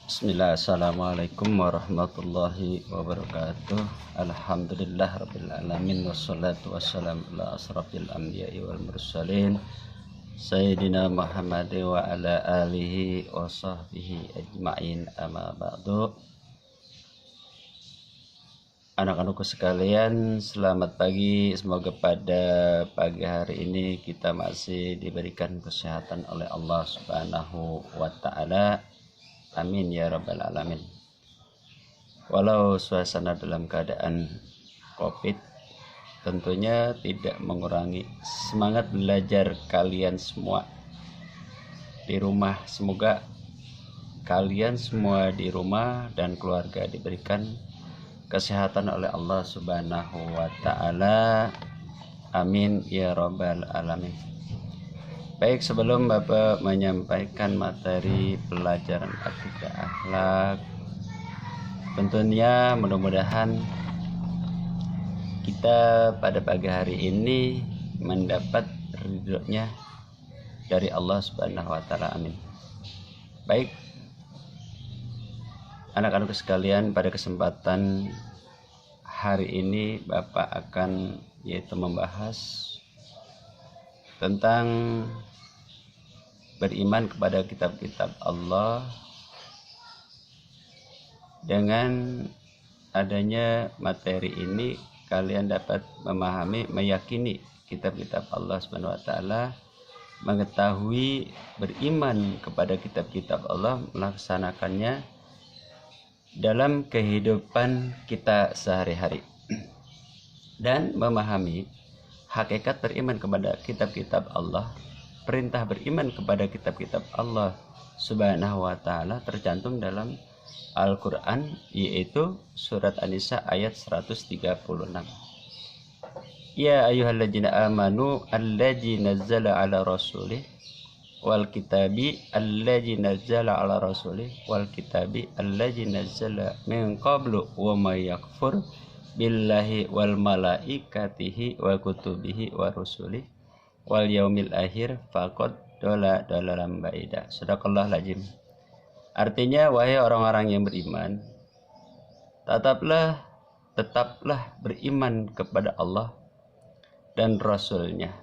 Bismillah, assalamualaikum warahmatullahi wabarakatuh. Alhamdulillah rabbil alamin, wassalatu wassalamu ala asrafil anbiya'i wal mursalin Sayyidina Muhammad wa ala alihi wa sahbihi ajma'in, amma ba'du. Anak-anakku sekalian, selamat pagi. Semoga pada pagi hari ini kita masih diberikan kesehatan oleh Allah Subhanahu wa ta'ala. Amin ya rabbal alamin. Walau suasana dalam keadaan COVID tentunya tidak mengurangi semangat belajar kalian semua di rumah. Semoga kalian semua di rumah dan keluarga diberikan kesehatan oleh Allah Subhanahu wa ta'ala. Amin ya rabbal alamin. Baik, sebelum Bapak menyampaikan materi pelajaran akidah akhlak, tentunya mudah-mudahan kita pada pagi hari ini mendapat ridhonya dari Allah Subhanahu wa ta'ala. Amin. Baik, anak-anak sekalian, pada kesempatan hari ini Bapak akan membahas tentang beriman kepada kitab-kitab Allah. Dengan adanya materi ini kalian dapat memahami, meyakini kitab-kitab Allah Subhanahu wa ta'ala, mengetahui, beriman kepada kitab-kitab Allah, melaksanakannya dalam kehidupan kita sehari-hari, dan memahami hakikat beriman kepada kitab-kitab Allah. Perintah beriman kepada kitab-kitab Allah Subhanahu wa ta'ala tercantum dalam Al-Quran, yaitu surat An-Nisa ayat 136. Ya ayyuhalladzina amanu alladzi nazzala ala rasulih wal kitabi alladzi nazzala ala rasulih wal kitabi alladzi nazzala min qablu wa may yakfur billahi wal malaikatihi wa kutubihi wa rusulih wal yaumil akhir faqad dalalam baida. Sadaqallah lazim. Artinya, wahai orang-orang yang beriman, tetaplah beriman kepada Allah dan Rasul-Nya,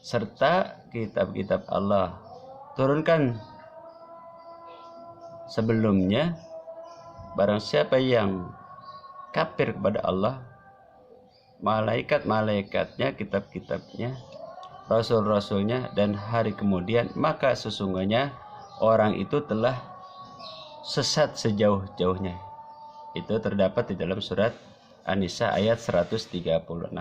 serta kitab-kitab Allah turunkan sebelumnya. Barang siapa yang kafir kepada Allah, malaikat-malaikatnya, kitab-kitabnya, rasul-rasulnya, dan hari kemudian, maka sesungguhnya orang itu telah sesat sejauh-jauhnya. Itu terdapat di dalam surat An-Nisa ayat 136.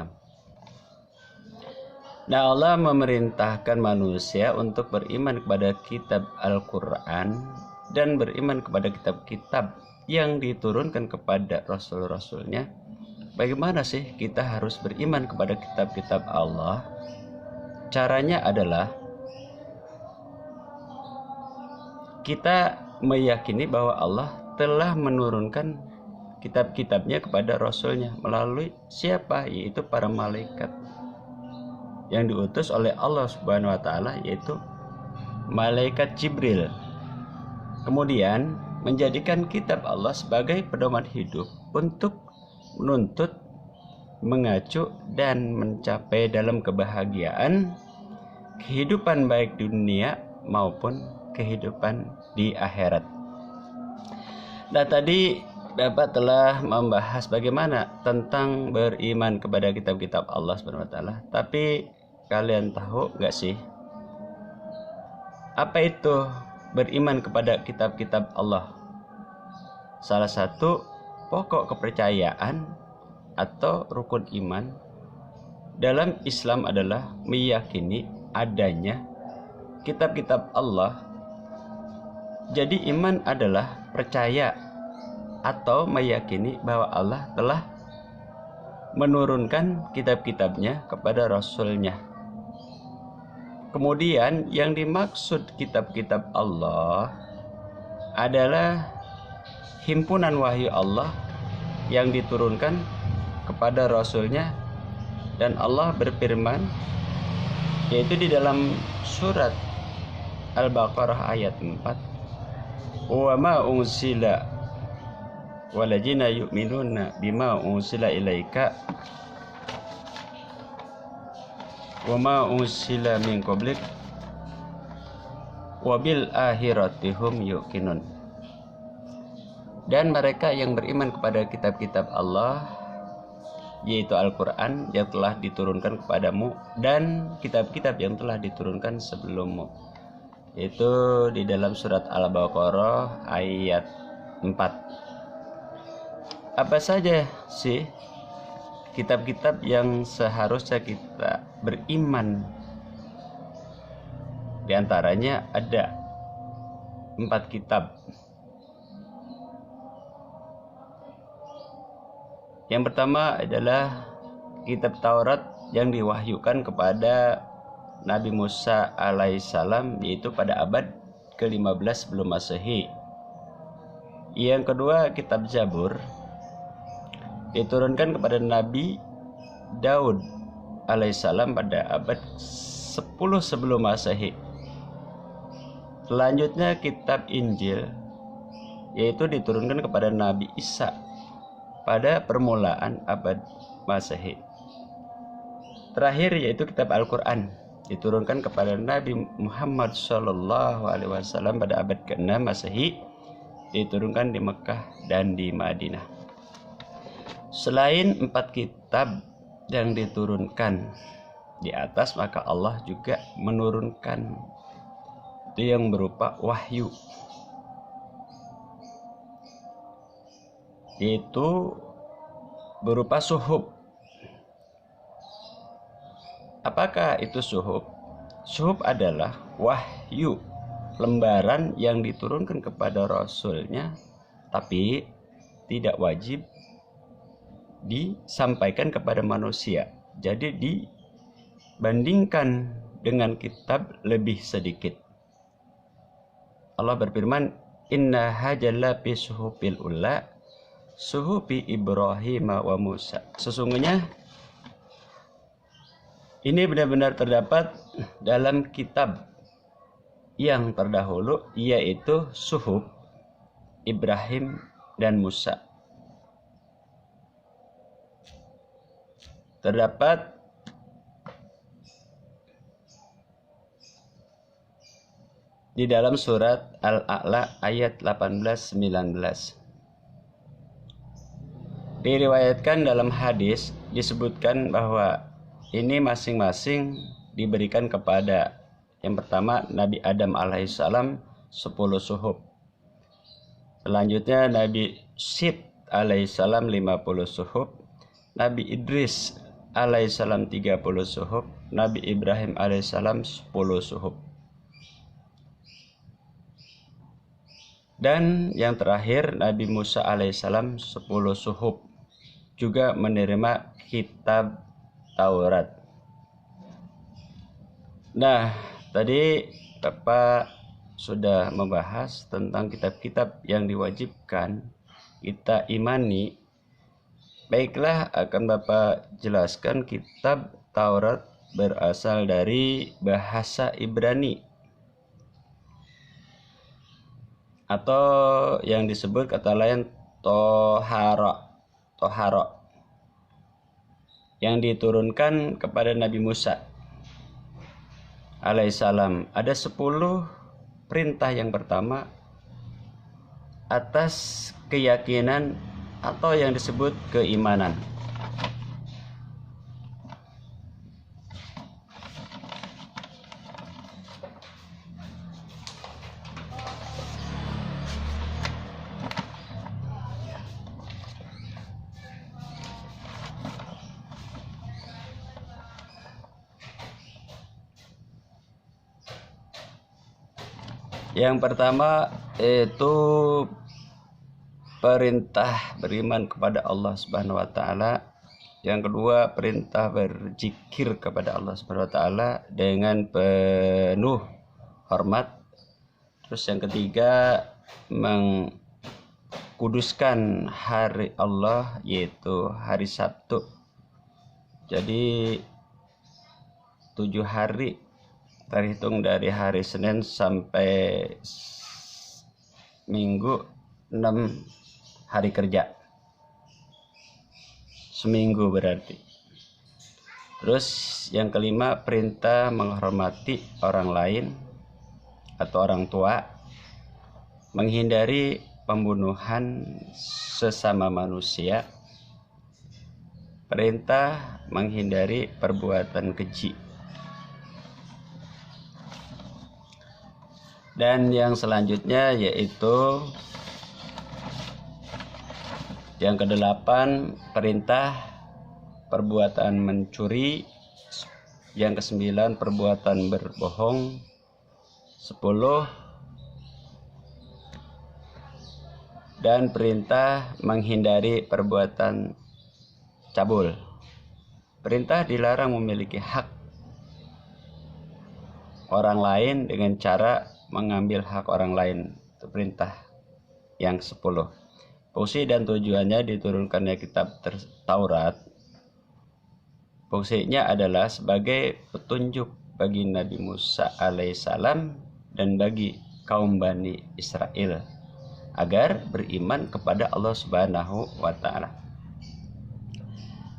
Nah, Allah memerintahkan manusia untuk beriman kepada kitab Al-Quran dan beriman kepada kitab-kitab yang diturunkan kepada rasul-rasulnya. Bagaimana sih kita harus beriman kepada kitab-kitab Allah? Caranya adalah kita meyakini bahwa Allah telah menurunkan kitab-kitabnya kepada rasulnya melalui siapa? Yaitu para malaikat yang diutus oleh Allah Subhanahu wa ta'ala, yaitu malaikat Jibril. Kemudian menjadikan kitab Allah sebagai pedoman hidup untuk menuntut, mengacu, dan mencapai dalam kebahagiaan kehidupan baik di dunia maupun kehidupan di akhirat. Nah, tadi Bapak telah membahas bagaimana tentang beriman kepada kitab-kitab Allah Subhanahu wa ta'ala. Tapi kalian tahu gak sih apa itu beriman kepada kitab-kitab Allah? Salah satu pokok kepercayaan atau rukun iman dalam Islam adalah meyakini adanya kitab-kitab Allah. Jadi iman adalah percaya atau meyakini bahwa Allah telah menurunkan kitab-kitabnya kepada Rasul-Nya. Kemudian yang dimaksud kitab-kitab Allah adalah himpunan wahyu Allah yang diturunkan kepada Rasul-Nya. Dan Allah berfirman, yaitu di dalam surat Al-Baqarah ayat 4, wa ma unsila waladzina yu'minuna bima unsila ilaika wa ma unsila min qablik wa bil akhirati hum yuqinun. Dan mereka yang beriman kepada kitab-kitab Allah, yaitu Al-Quran yang telah diturunkan kepadamu dan kitab-kitab yang telah diturunkan sebelummu. Itu di dalam surat Al-Baqarah ayat 4. Apa saja sih kitab-kitab yang seharusnya kita beriman? Di antaranya ada 4 kitab. Yang pertama adalah kitab Taurat yang diwahyukan kepada Nabi Musa alaihissalam, yaitu pada abad ke-15 sebelum Masehi. Yang kedua kitab Zabur diturunkan kepada Nabi Daud alaihissalam pada abad 10 sebelum Masehi. Selanjutnya kitab Injil, yaitu diturunkan kepada Nabi Isa pada permulaan abad Masehi. Terakhir yaitu kitab Al-Quran, diturunkan kepada Nabi Muhammad SAW pada abad ke-6 Masehi, diturunkan di Mekah dan di Madinah. Selain 4 kitab yang diturunkan di atas, maka Allah juga menurunkan itu yang berupa wahyu, yaitu berupa suhuf. Apakah itu suhuf? Suhuf adalah wahyu, lembaran yang diturunkan kepada Rasulnya, tapi tidak wajib disampaikan kepada manusia. Jadi dibandingkan dengan kitab lebih sedikit. Allah berfirman, inna hajalla fi suhufil ula suhufi Ibrahim wa Musa. Sesungguhnya ini benar-benar terdapat dalam kitab yang terdahulu, yaitu suhuf Ibrahim dan Musa. Terdapat di dalam surat Al-A'la ayat 18-19. Diriwayatkan dalam hadis disebutkan bahwa ini masing-masing diberikan kepada yang pertama Nabi Adam alaihissalam 10 suhuf. Selanjutnya Nabi Syed alaihissalam 50 suhuf, Nabi Idris alaihissalam 30 suhuf, Nabi Ibrahim alaihissalam 10 suhuf. Dan yang terakhir Nabi Musa alaihissalam 10 suhuf, juga menerima kitab Taurat. Nah, tadi Bapak sudah membahas tentang kitab-kitab yang diwajibkan kita imani. Baiklah, akan Bapak jelaskan kitab Taurat berasal dari bahasa Ibrani, atau yang disebut kata lain Tohara, yang diturunkan kepada Nabi Musa alaihissalam. Ada 10 perintah. Yang pertama atas keyakinan atau yang disebut keimanan. Yang pertama itu perintah beriman kepada Allah Subhanahu wa taala. Yang kedua perintah berzikir kepada Allah Subhanahu wa taala dengan penuh hormat. Terus yang ketiga mengkuduskan hari Allah, yaitu hari Sabtu. Jadi 7 hari terhitung dari hari Senin sampai minggu 6 hari kerja. Seminggu berarti. Terus yang kelima, perintah menghormati orang lain atau orang tua, menghindari pembunuhan sesama manusia, perintah menghindari perbuatan keji. Dan yang selanjutnya yaitu yang kedelapan, perintah perbuatan mencuri. Yang kesembilan, perbuatan berbohong. 10, dan perintah menghindari perbuatan cabul. Perintah dilarang memiliki hak orang lain dengan cara mengambil hak orang lain. Itu perintah yang 10. Fungsi dan tujuannya diturunkannya kitab Taurat, fungsinya adalah sebagai petunjuk bagi Nabi Musa alaihissalam dan bagi kaum Bani Israel agar beriman kepada Allah Subhanahu wa Ta'ala.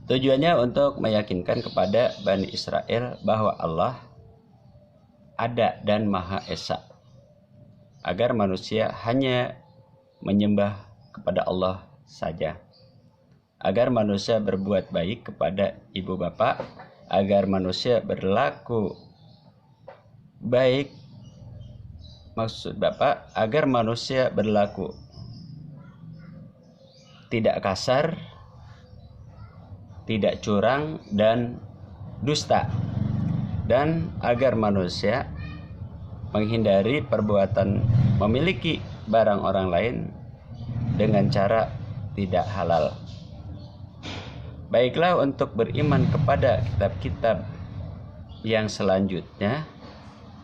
Tujuannya untuk meyakinkan kepada Bani Israel bahwa Allah ada dan Maha Esa, agar manusia hanya menyembah kepada Allah saja, agar manusia berbuat baik kepada ibu bapak, agar manusia berlaku baik, maksud bapak agar manusia berlaku tidak kasar, tidak curang dan dusta, dan agar manusia menghindari perbuatan memiliki barang orang lain dengan cara tidak halal. Baiklah, untuk beriman kepada kitab-kitab yang selanjutnya,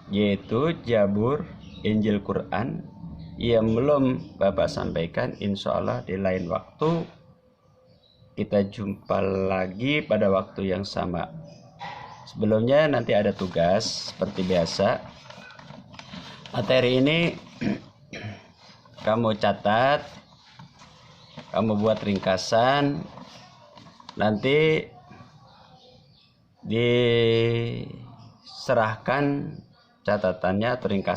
yaitu Zabur, Injil, Quran, yang belum Bapak sampaikan, insya Allah di lain waktu kita jumpa lagi pada waktu yang sama. Sebelumnya nanti ada tugas seperti biasa. Materi ini kamu catat, kamu buat ringkasan, nanti diserahkan catatannya atau ringkasan